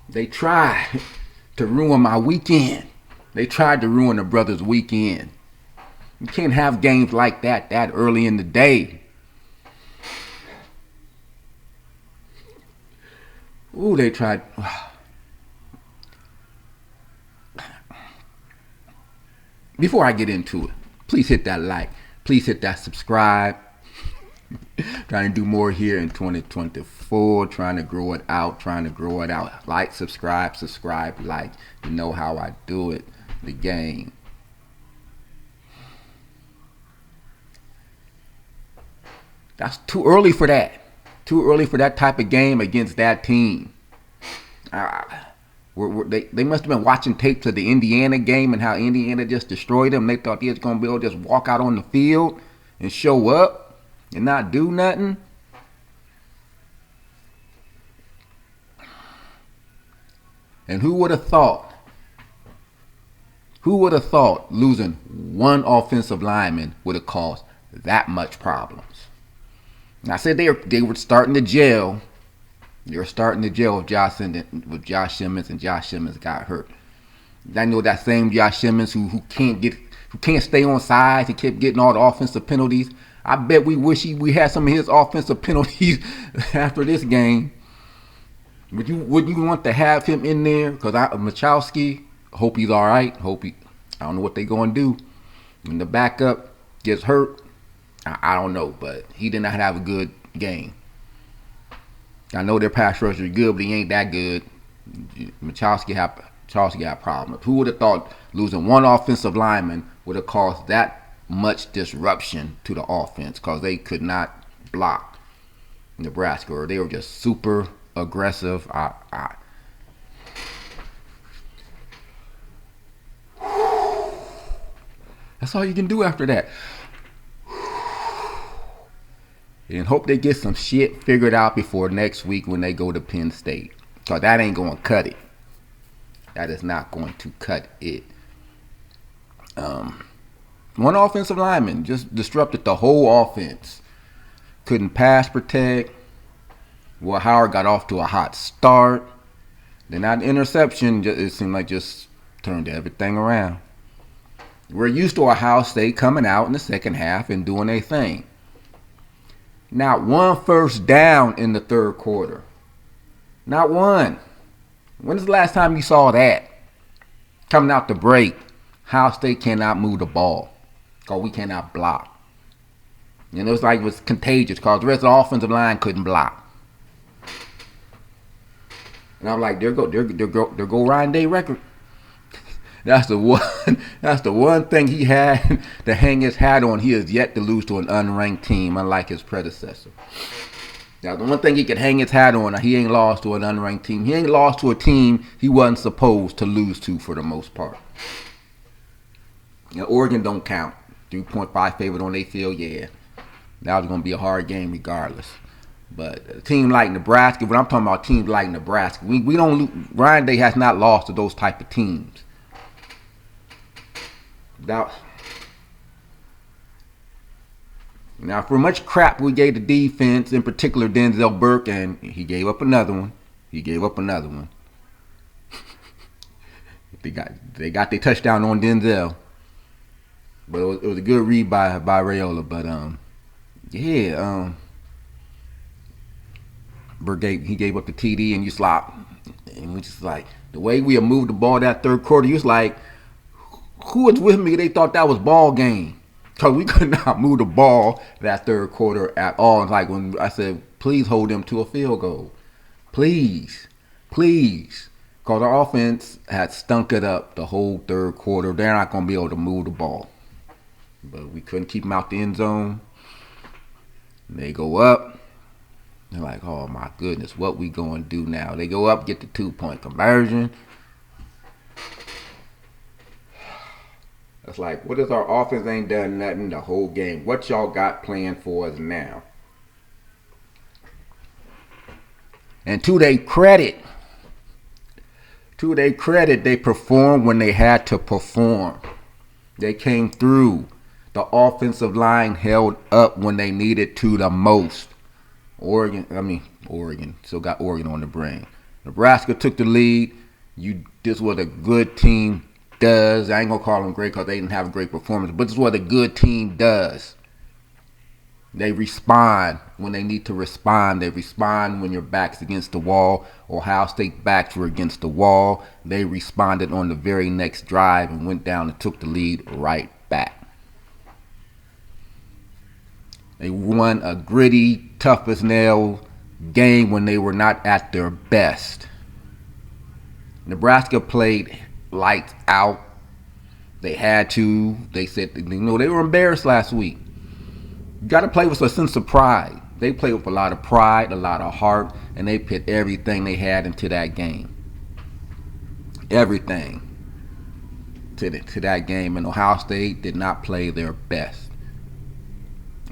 They tried to ruin my weekend. They tried to ruin the brothers' weekend. You can't have games like that early in the day. Ooh, they tried. Before I get into it, please hit that like. Please hit that subscribe. Trying to do more here in 2024. Trying to grow it out. Like, subscribe, like. You know how I do it. The game. That's too early for that. Too early for that type of game against that team. They must have been watching tapes of the Indiana game and how Indiana just destroyed them. They thought they was going to be able to just walk out on the field and show up and not do nothing. And who would have thought? Who would have thought losing one offensive lineman would have caused that much problems? And I said they were starting to gel. They were starting to gel with Josh Simmons, and Josh Simmons got hurt. I know that same Josh Simmons who can't stay on sides. He kept getting all the offensive penalties. I bet we wish we had some of his offensive penalties after this game. Would you want to have him in there? Because Machowski, hope he's all right. I don't know what they're going to do. When the backup gets hurt, I don't know. But he did not have a good game. I know their pass rusher is good, but he ain't that good. Machowski got problems. Who would have thought losing one offensive lineman would have caused that much disruption to the offense? Because they could not block Nebraska, or they were just super aggressive. That's all you can do after that. And hope they get some shit figured out before next week when they go to Penn State. Because that ain't going to cut it. That is not going to cut it. One offensive lineman just disrupted the whole offense. Couldn't pass protect. Well, Howard got off to a hot start. Then that interception, it seemed like just turned everything around. We're used to Ohio State coming out in the second half and doing their thing. Not one first down in the third quarter. Not one. When's the last time you saw that? Coming out the break, Ohio State cannot move the ball because we cannot block. And it was like it was contagious because the rest of the offensive line couldn't block. And I'm like, there go Ryan Day record. That's the one thing he had to hang his hat on. He has yet to lose to an unranked team, unlike his predecessor. Now, the one thing he could hang his hat on, he ain't lost to an unranked team. He ain't lost to a team he wasn't supposed to lose to for the most part. Now, Oregon don't count. 3.5 favorite on their field, yeah. That was going to be a hard game regardless. But a team like Nebraska, when I'm talking about teams like Nebraska, we don't lose. Ryan Day has not lost to those type of teams. Now, for much crap we gave the defense, in particular Denzel Burke, and he gave up another one. They got their touchdown on Denzel, but it was a good read by Raiola. But Burke he gave up the TD, and you slop, and we just like the way we have moved the ball that third quarter. You was like, who was with me? They thought that was ball game. Because we could not move the ball that third quarter at all. Like when I said, please hold them to a field goal. Please. Because our offense had stunk it up the whole third quarter. They're not going to be able to move the ball. But we couldn't keep them out the end zone. They go up. They're like, oh my goodness, what we going to do now? They go up, get the 2-point conversion. It's like, what is our offense ain't done nothing the whole game? What y'all got planned for us now? And to their credit, To their credit, they performed when they had to perform. They came through. The offensive line held up when they needed to the most. Oregon still got Oregon on the brain. Nebraska took the lead. This is what a good team does. I ain't gonna call them great because they didn't have a great performance, but this is what a good team does. They respond when they need to respond. They respond when your back's against the wall. Ohio State backs were against the wall. They responded on the very next drive and went down and took the lead right back. They won a gritty, tough as nail game when they were not at their best. Nebraska played lights out. They had to. They said, they were embarrassed last week. You got to play with a sense of pride. They played with a lot of pride, a lot of heart, and they put everything they had into that game. Everything to that game. And Ohio State did not play their best.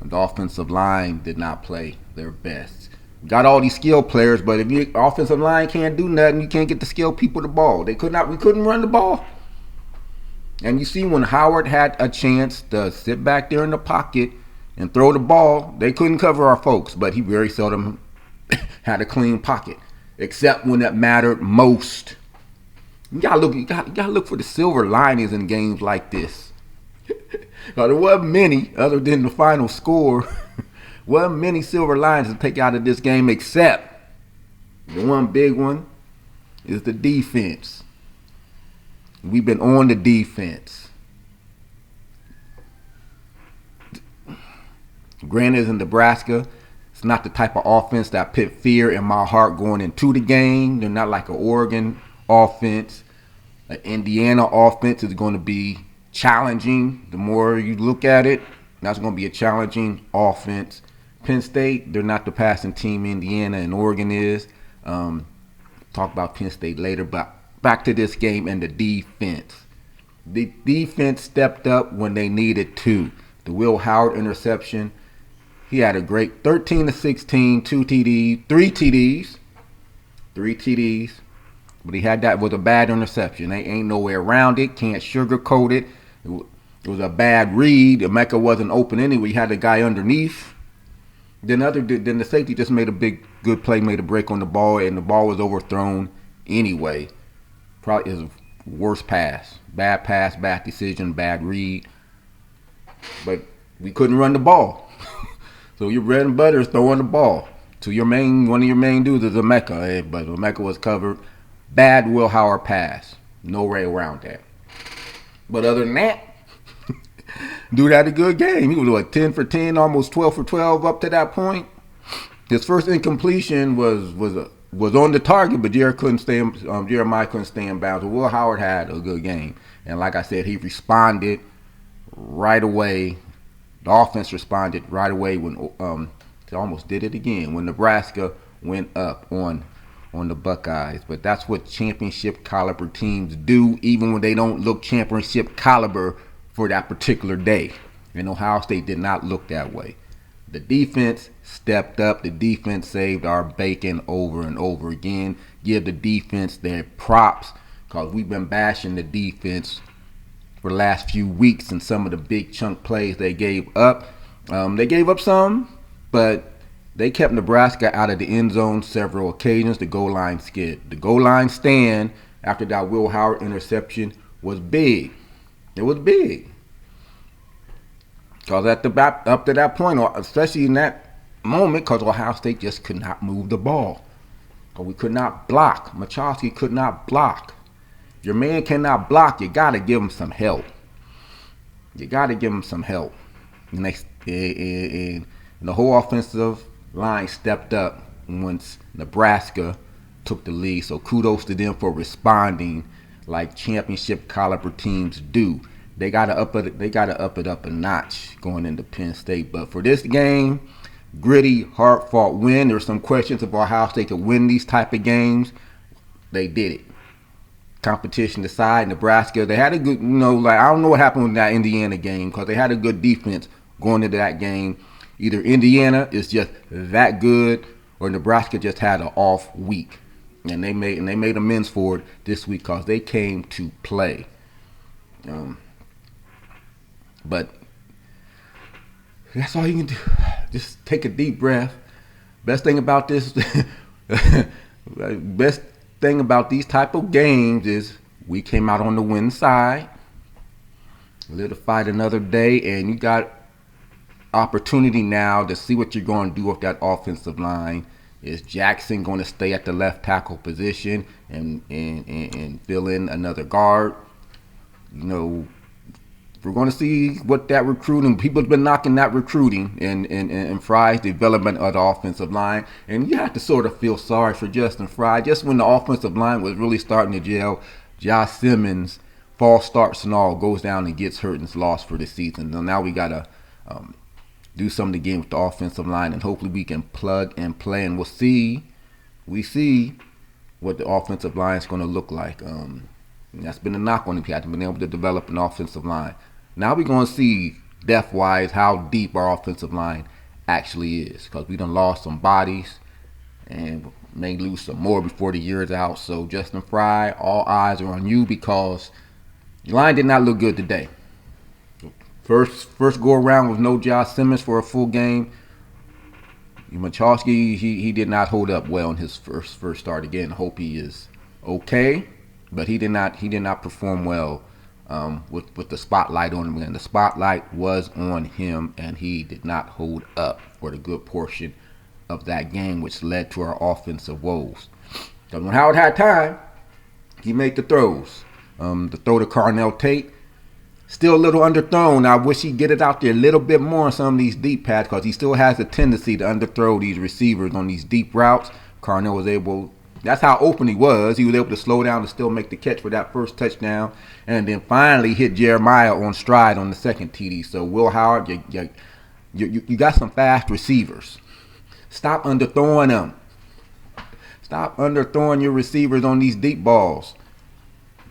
The offensive line did not play their best. Got all these skilled players, but if your offensive line can't do nothing, you can't get the skilled people the ball. We couldn't run the ball. And you see when Howard had a chance to sit back there in the pocket and throw the ball, they couldn't cover our folks, but he very seldom had a clean pocket, except when it mattered most. You gotta look for the silver linings in games like this. There wasn't many, other than the final score, wasn't many silver linings to take out of this game, except the one big one is the defense. We've been on the defense. Granted, in Nebraska, it's not the type of offense that put fear in my heart going into the game. They're not like an Oregon offense. An Indiana offense is going to be challenging. The more you look at it, that's going to be a challenging offense. Penn State, they're not the passing team Indiana and Oregon is. Talk about Penn State later, but back to this game and the defense. The defense stepped up when they needed to. The Will Howard interception, he had a great 13-16, 2 TDs, 3 TDs. But he had that with a bad interception. They ain't no way around it. Can't sugarcoat it. It was a bad read. Emeka wasn't open anyway. He had the guy underneath. Then the safety just made a good play, made a break on the ball, and the ball was overthrown anyway. Probably his worst pass. Bad decision, bad read. But we couldn't run the ball. So your bread and butter is throwing the ball. To one of your main dudes is Emeka. But Emeka was covered. Bad Will Howard pass. No way around that. But other than that, dude had a good game. He was 10 for 10, almost 12 for 12 up to that point. His first incompletion was on the target, but Jeremiah couldn't stay in bounds. But Will Howard had a good game. And like I said, he responded right away. The offense responded right away when they almost did it again when Nebraska went up on the Buckeyes. But that's what championship caliber teams do, even when they don't look championship caliber for that particular day. And Ohio State did not look that way. The defense stepped up. The defense saved our bacon over and over again. Give the defense their props, because we've been bashing the defense for the last few weeks and some of the big chunk plays they gave up. They gave up some, but they kept Nebraska out of the end zone several occasions. The goal line skid. The goal line stand after that Will Howard interception was big. It was big. Because up to that point, especially in that moment, because Ohio State just could not move the ball. Because we could not block. Machowski could not block. If your man cannot block, you got to give him some help. And the whole offensive line stepped up once Nebraska took the lead. So kudos to them for responding like championship caliber teams do. They gotta up it up a notch going into Penn State. But for this game, gritty, hard-fought win. There were some questions if Ohio State could win these type of games. They did it. Competition aside, Nebraska, they had a good, I don't know what happened with that Indiana game, because they had a good defense going into that game. Either Indiana is just that good, or Nebraska just had an off week. and they made amends for it this week because they came to play. But that's all you can do. Just take a deep breath. Best thing about this, best thing about these type of games is we came out on the winning side. Live to fight another day, and you got opportunity now to see what you're going to do with that offensive line. Is Jackson going to stay at the left tackle position and fill in another guard? You know, we're going to see what that recruiting, people have been knocking that recruiting and Fry's development of the offensive line. And you have to sort of feel sorry for Justin Fry. Just when the offensive line was really starting to gel, Josh Simmons, false starts and all, goes down and gets hurt and is lost for the season. So now we got to do something again with the offensive line, and hopefully we can plug and play, and we see what the offensive line is going to look like. That's been a knock on him. He hasn't been able to develop an offensive line. Now we're going to see depth-wise how deep our offensive line actually is, because we done lost some bodies and may lose some more before the year is out. So Justin Fry, all eyes are on you, because your line did not look good today. First go around with no Josh Simmons for a full game. Machowski, he did not hold up well in his first start. Again, hope he is okay, but he did not perform well with the spotlight on him. And the spotlight was on him, and he did not hold up for the good portion of that game, which led to our offensive woes. Because when Howard had time, he made the throws. The throw to Carnell Tate, still a little underthrown. I wish he'd get it out there a little bit more on some of these deep pads, because he still has a tendency to underthrow these receivers on these deep routes. Carnell was able, that's how open he was. He was able to slow down and still make the catch for that first touchdown, and then finally hit Jeremiah on stride on the second TD. So Will Howard, you got some fast receivers. Stop underthrowing them. Stop underthrowing your receivers on these deep balls.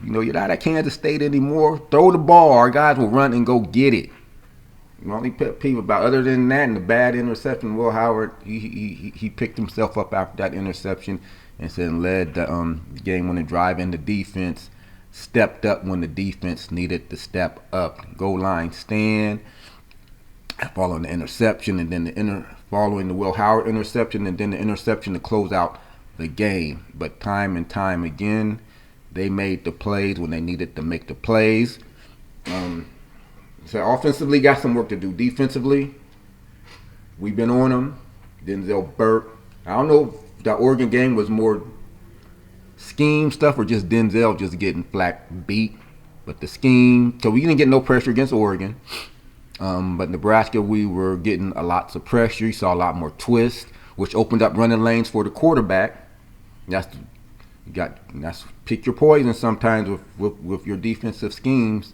You know, you're not at Kansas State anymore. Throw the ball. Our guys will run and go get it. The only pet peeve about, other than that, and the bad interception, Will Howard, he picked himself up after that interception and led the game-winning drive. And the defense stepped up when the defense needed to step up. Goal line stand, following the interception, and then following the Will Howard interception, and then the interception to close out the game. But time and time again, they made the plays when they needed to make the plays. So offensively, got some work to do. Defensively, we've been on them. Denzel Burke. I don't know if the Oregon game was more scheme stuff or just Denzel just getting flat beat. But the scheme, so we didn't get no pressure against Oregon. But Nebraska, we were getting lots of pressure. You saw a lot more twist, which opened up running lanes for the quarterback. That's pick your poison sometimes with your defensive schemes.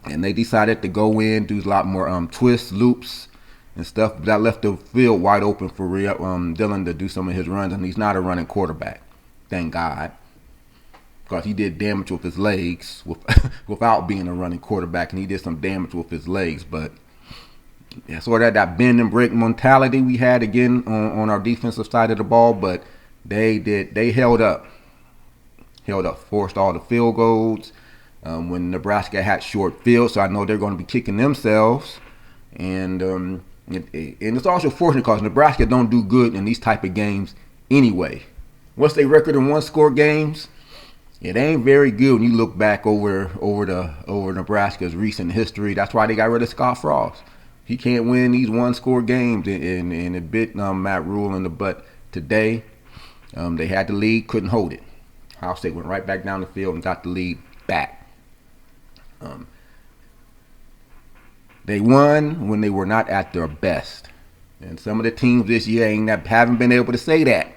And they decided to go in, do a lot more twists, loops, and stuff. That left the field wide open for Dillon to do some of his runs. And he's not a running quarterback, thank God, because he did damage with his legs without being a running quarterback, and he did some damage with his legs. But yeah, sort of that bend and break mentality we had again on our defensive side of the ball. But they held up, forced all the field goals when Nebraska had short field. So I know they're going to be kicking themselves, and it's also fortunate because Nebraska don't do good in these type of games anyway. What's their record in one-score games? It ain't very good when you look back over Nebraska's recent history. That's why they got rid of Scott Frost. He can't win these one-score games, and it bit Matt Rule in the butt today. They had the lead, couldn't hold it. Ohio State went right back down the field and got the lead back. They won when they were not at their best. And some of the teams this year haven't been able to say that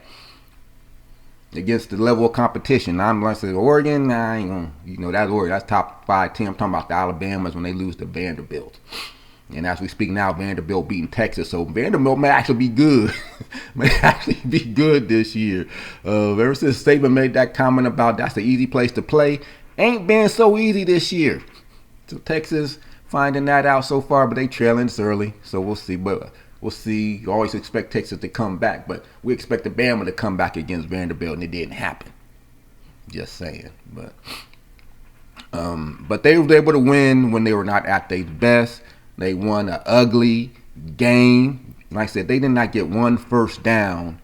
against the level of competition. I'm going to say Oregon, that's Oregon. That's top 5 team. I'm talking about the Alabamas when they lose to Vanderbilt. And as we speak now, Vanderbilt beating Texas. So Vanderbilt may actually be good. This year. Ever since Saban made that comment about that's the easy place to play, ain't been so easy this year. So Texas finding that out so far, but they trailing early. So we'll see. But we'll see. You always expect Texas to come back, but we expected Bama to come back against Vanderbilt, and it didn't happen. Just saying, but they were able to win when they were not at their best. They won an ugly game. Like I said, they did not get one first down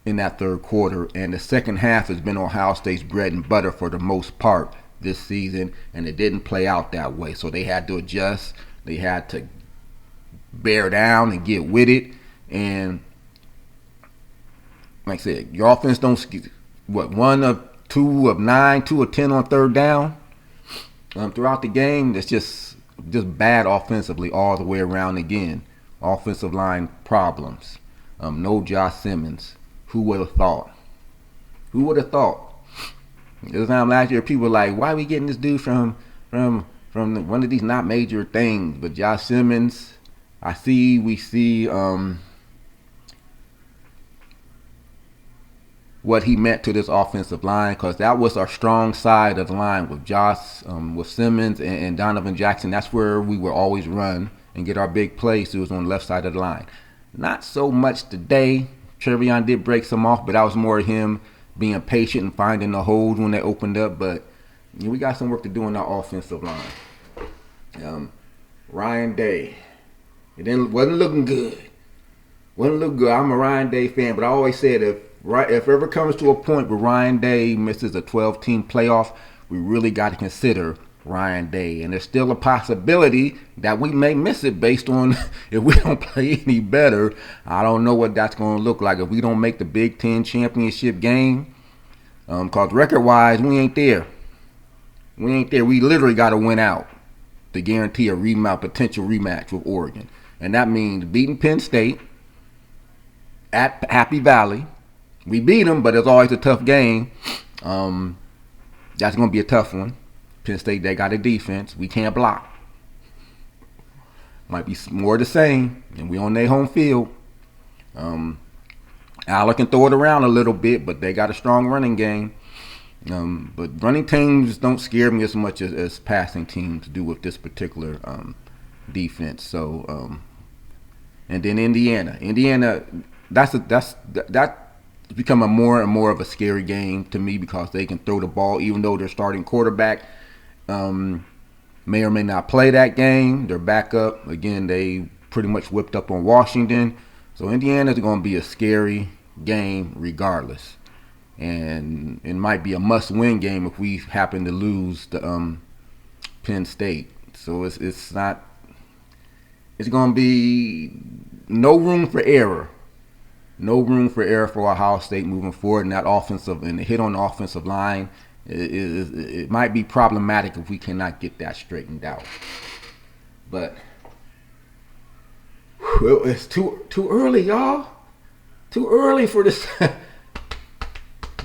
in that third quarter, and the second half has been Ohio State's bread and butter for the most part this season, and it didn't play out that way. So they had to adjust. They had to bear down and get with it. And like I said, your offense don't, 1 of 2 of 9, 2 of 10 on third down throughout the game. It's just bad offensively all the way around again. Offensive line problems. No Josh Simmons. Who would have thought? Who would have thought? This time last year, people were like, why are we getting this dude from one of these not major things? But Josh Simmons, we see what he meant to this offensive line, because that was our strong side of the line with Josh, with Simmons and Donovan Jackson. That's where we would always run and get our big plays. It was on the left side of the line. Not so much today. Trevion did break some off, but that was more him being patient and finding the holes when they opened up. But we got some work to do on our offensive line. Ryan Day, wasn't looking good. I'm a Ryan Day fan, but I always said if ever comes to a point where Ryan Day misses a 12-team playoff, we really got to consider Ryan Day. And there's still a possibility that we may miss it based on if we don't play any better. I don't know what that's going to look like if we don't make the Big Ten championship game. Because record-wise, we ain't there. We literally got to win out to guarantee a potential rematch with Oregon. And that means beating Penn State at Happy Valley. We beat them, but it's always a tough game. That's going to be a tough one. Penn State, they got a defense. We can't block. Might be more the same, and we on their home field. Allen can throw it around a little bit, but they got a strong running game. But running teams don't scare me as much as passing teams do with this particular defense. So, and then Indiana, that's becoming more and more of a scary game to me because they can throw the ball, even though their starting quarterback may or may not play that game. Their backup, again, they pretty much whipped up on Washington. So Indiana's going to be a scary game regardless. And it might be a must-win game if we happen to lose to Penn State. So it's going to be no room for error. No room for error for Ohio State moving forward. And the hit on the offensive line, it might be problematic if we cannot get that straightened out. But it's too early, y'all. Too early for this.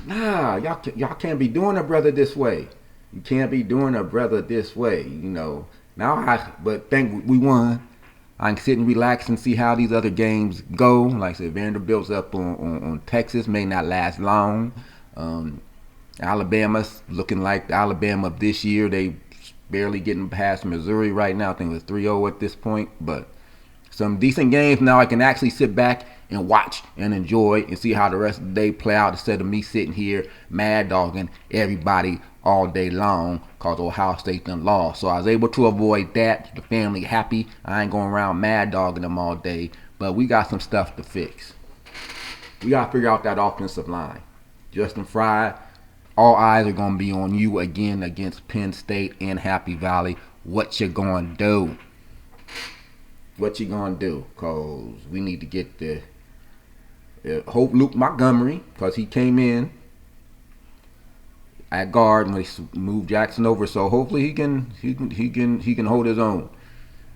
Nah, y'all can't be doing a brother this way. You can't be doing a brother this way. But thank we won. I can sit and relax and see how these other games go. Like I said, Vanderbilt's up on Texas, may not last long. Alabama's looking like the Alabama of this year. They barely getting past Missouri right now. I think it's 3-0 at this point. But some decent games now I can actually sit back and watch and enjoy and see how the rest of the day play out instead of me sitting here mad dogging everybody all day long because Ohio State done lost. So I was able to avoid that. The family happy. I ain't going around mad dogging them all day. But we got some stuff to fix. We got to figure out that offensive line. Justin Fry, all eyes are going to be on you again against Penn State in Happy Valley. What you going to do? What you going to do? Because we need to get the hope Luke Montgomery, because he came in at guard when they moved Jackson over. So hopefully he can hold his own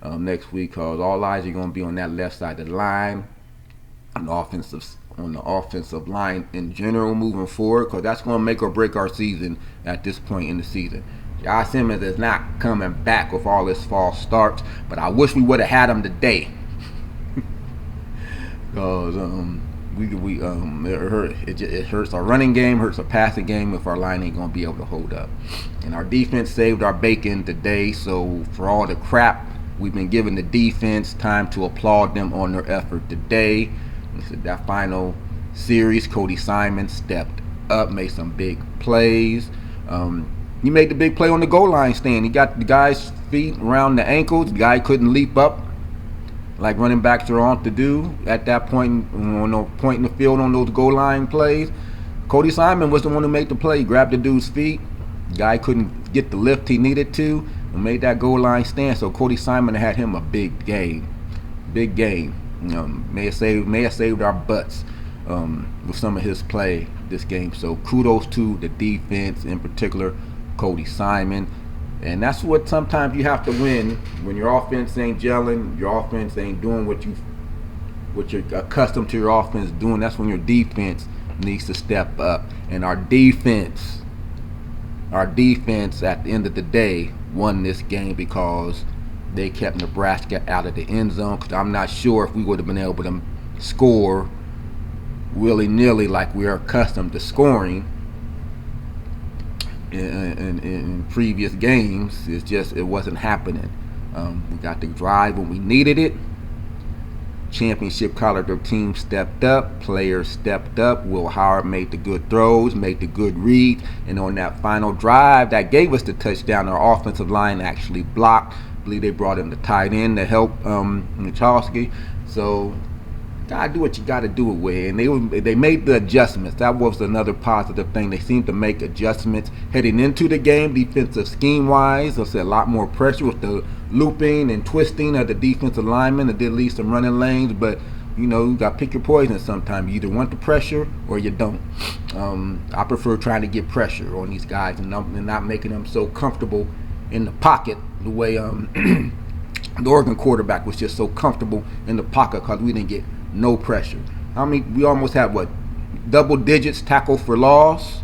next week, because all eyes are going to be on that left side of the line, on the offensive line in general moving forward, because that's going to make or break our season at this point in the season. Josh Simmons is not coming back with all his false starts, but I wish we would have had him today. Because it hurts our running game, hurts our passing game if our line ain't gonna be able to hold up. And our defense saved our bacon today. So for all the crap We've been giving the defense time to applaud them on their effort today. That final series, Cody Simon stepped up, made some big plays. He made the big play on the goal line stand. He got the guy's feet around the ankles. The guy couldn't leap up like running backs are on to do at that point in the field on those goal line plays. Cody Simon was the one who made the play. He grabbed the dude's feet. The guy couldn't get the lift he needed to and made that goal line stand. So Cody Simon had him a big game. Big game. May have saved our butts with some of his play this game. So kudos to the defense, in particular Cody Simon. And that's what sometimes you have to win when your offense ain't gelling, your offense ain't doing what you're accustomed to your offense doing. That's when your defense needs to step up. And our defense at the end of the day won this game because they kept Nebraska out of the end zone. Because I'm not sure if we would have been able to score willy-nilly like we're accustomed to scoring in previous games. It wasn't happening. We got the drive when we needed it. Championship caliber team stepped up, players stepped up. Will Howard made the good throws, made the good reads, and on that final drive that gave us the touchdown, our offensive line actually blocked. I believe they brought in the tight end to help Michalski. So gotta do what you gotta do with, and they made the adjustments. That was another positive thing. They seemed to make adjustments heading into the game, defensive scheme wise. There's a lot more pressure with the looping and twisting of the defensive linemen. It did leave some running lanes, but you gotta pick your poison sometimes. You either want the pressure or you don't. I prefer trying to get pressure on these guys and not making them so comfortable in the pocket the way the Oregon quarterback was just so comfortable in the pocket because we didn't get no pressure. We almost had double digits tackle for loss.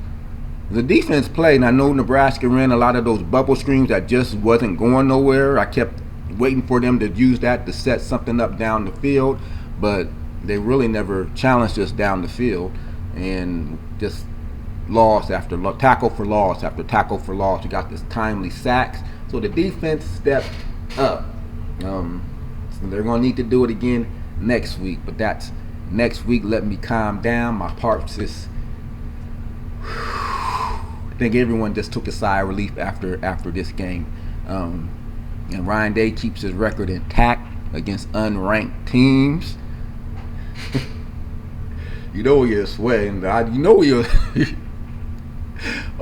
The defense played, and I know Nebraska ran a lot of those bubble screens that just wasn't going nowhere. I kept waiting for them to use that to set something up down the field, but they really never challenged us down the field, and just loss after tackle for loss after tackle for loss. We got this timely sacks. So the defense stepped up. So they're going to need to do it again next week, but that's next week. Let me calm down. My parts is. I think everyone just took a sigh of relief after this game. And Ryan Day keeps his record intact against unranked teams. He is sweating.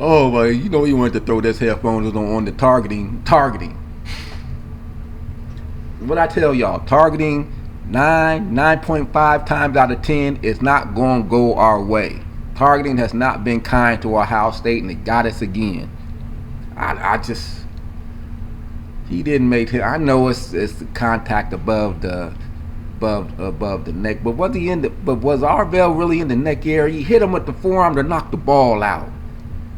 Oh my! He wanted to throw his headphones on the targeting. What I tell y'all, targeting 9.5 times out of 10 is not going to go our way. Targeting has not been kind to Ohio State, and it got us again. He didn't make it. I know it's the contact above the neck, but was Arvell really in the neck area? He hit him with the forearm to knock the ball out.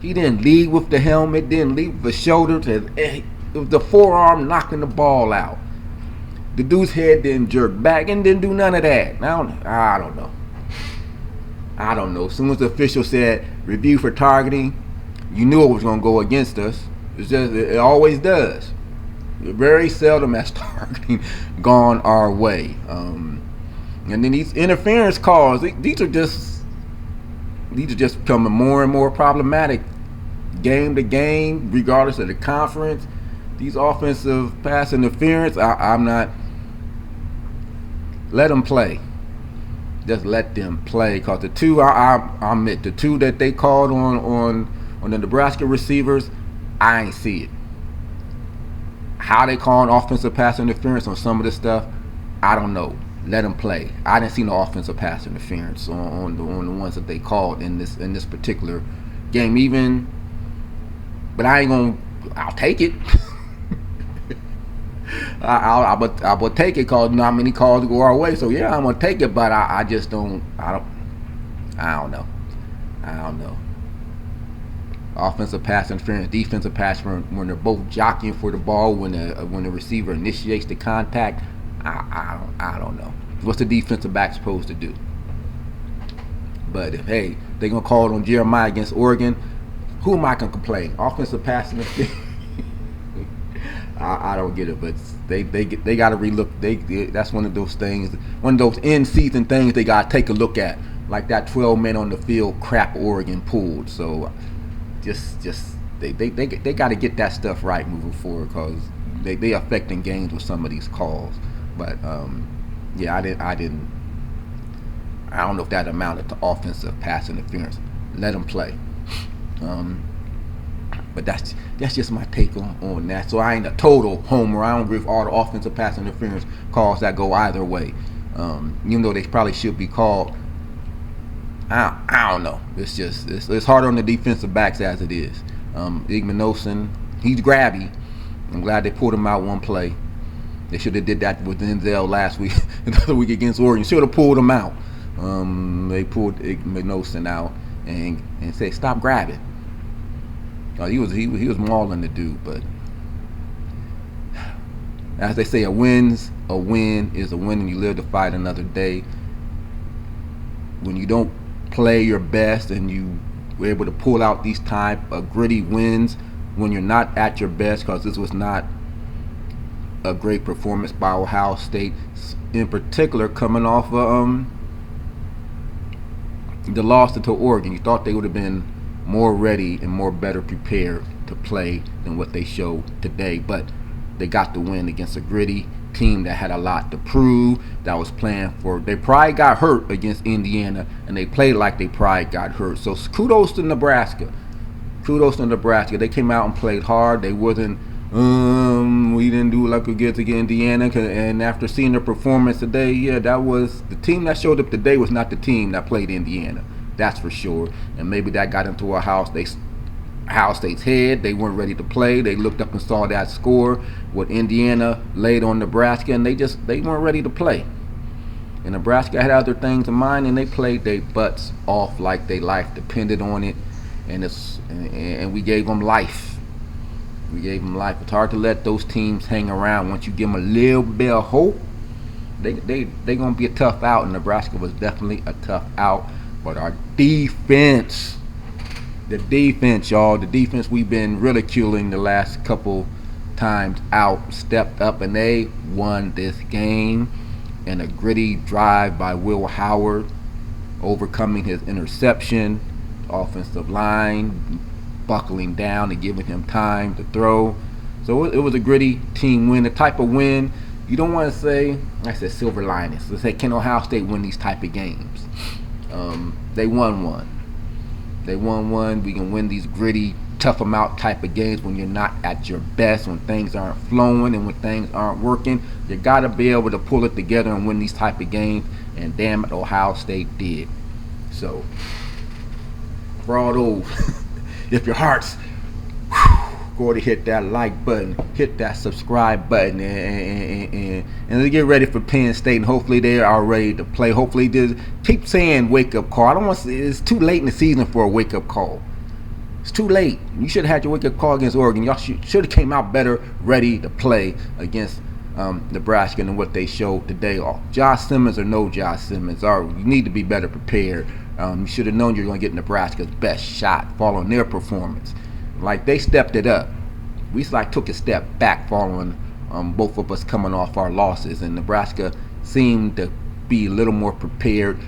He didn't lead with the helmet, didn't lead with the shoulder. It was the forearm knocking the ball out. The dude's head didn't jerk back and didn't do none of that. I don't know. As soon as the official said review for targeting, you knew it was going to go against us. It always does. Very seldom has targeting gone our way. And then these interference calls, these are just becoming more and more problematic game to game, regardless of the conference. These offensive pass interference, I'm not. Let them play. Just let them play, because the two I admit, the two that they called on the Nebraska receivers, I ain't see it. How they calling offensive pass interference on some of this stuff, I don't know. Let them play. I didn't see no offensive pass interference on the ones that they called in this particular game. Even, but I'll take it. I will take it, because not many calls go our way. So yeah, I'm gonna take it, but I don't know. Offensive pass interference, defensive pass when they're both jockeying for the ball, when the receiver initiates the contact, I don't know. What's the defensive back supposed to do? But if they're gonna call it on Jeremiah against Oregon, who am I gonna complain? Offensive pass interference. I don't get it, but they got to relook. That's one of those things, one of those in season things they got to take a look at, like that 12 men on the field crap Oregon pulled. So just they got to get that stuff right moving forward, because they affecting games with some of these calls. But yeah, I don't know if that amounted to offensive pass interference. Let them play. But that's just my take on that. So I ain't a total homer. I don't agree with all the offensive pass interference calls that go either way. Even though they probably should be called, I don't know. It's just it's hard on the defensive backs as it is. Igmanosin, he's grabby. I'm glad they pulled him out one play. They should have did that with Denzel last week, another week against Oregon. Should have pulled him out. They pulled Igmanosin out and said, "Stop grabbing." He was mauling the dude, but as they say, a win is a win, and you live to fight another day. When you don't play your best and you were able to pull out these type of gritty wins when you're not at your best, because this was not a great performance by Ohio State, in particular coming off the loss to Oregon. You thought they would have been more ready and more better prepared to play than what they showed today, but they got the win against a gritty team that had a lot to prove, that was playing for. They probably got hurt against Indiana, and they played like they probably got hurt. So kudos to Nebraska. They came out and played hard. They wasn't we didn't do like we get to Indiana, and after seeing their performance today, yeah, that was the team that showed up today was not the team that played Indiana. That's for sure. And maybe that got into Ohio State's head. They weren't ready to play. They looked up and saw that score, what Indiana laid on Nebraska, and they weren't ready to play. And Nebraska had other things in mind, and they played their butts off like their life depended on it. And we gave them life. It's hard to let those teams hang around. Once you give them a little bit of hope, they gonna be a tough out. And Nebraska was definitely a tough out. But our defense, y'all, the defense we've been ridiculing the last couple times out, stepped up, and they won this game in a gritty drive by Will Howard, overcoming his interception, offensive line buckling down and giving him time to throw. So it was a gritty team win, the type of win you don't want to say, I said silver linings. Let's say, can Ohio State win these type of games? They won one. We can win these gritty, tough them out type of games when you're not at your best, when things aren't flowing and when things aren't working. You got to be able to pull it together and win these type of games, and damn it, Ohio State did. So, for all those, if your heart's go to hit that like button, hit that subscribe button, and let's get ready for Penn State. And hopefully they are ready to play. Hopefully, just keep saying wake up call. I don't want to say it's too late in the season for a wake up call. It's too late. You should have had your wake up call against Oregon. Y'all should have came out better, ready to play against Nebraska than what they showed today. Josh Simmons or no Josh Simmons, you need to be better prepared. You should have known you're going to get Nebraska's best shot following their performance. Like, they stepped it up. We took a step back following both of us coming off our losses, and Nebraska seemed to be a little more prepared,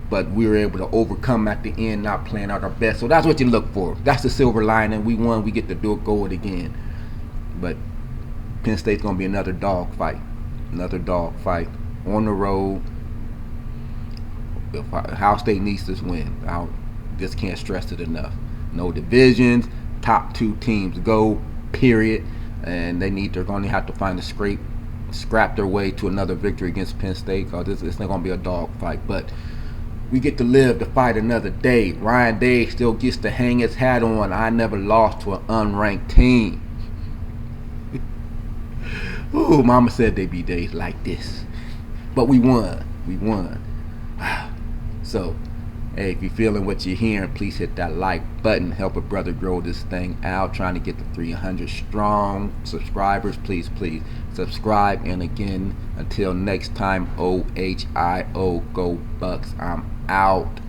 but we were able to overcome at the end, not playing out our best. So that's what you look for. That's the silver lining. We won. We get to go it again. But Penn State's going to be another dog fight on the road. Ohio State needs this win. I just can't stress it enough. No divisions. Top two teams go, period. And they're going to have to find scrap their way to another victory against Penn State, because it's not going to be a dog fight. But we get to live to fight another day. Ryan Day still gets to hang his hat on. I never lost to an unranked team. Ooh, mama said there'd be days like this. But we won. So, hey, if you're feeling what you're hearing, please hit that like button. Help a brother grow this thing out. Trying to get to 300 strong subscribers. Please subscribe. And again, until next time, OHIO, go Bucks. I'm out.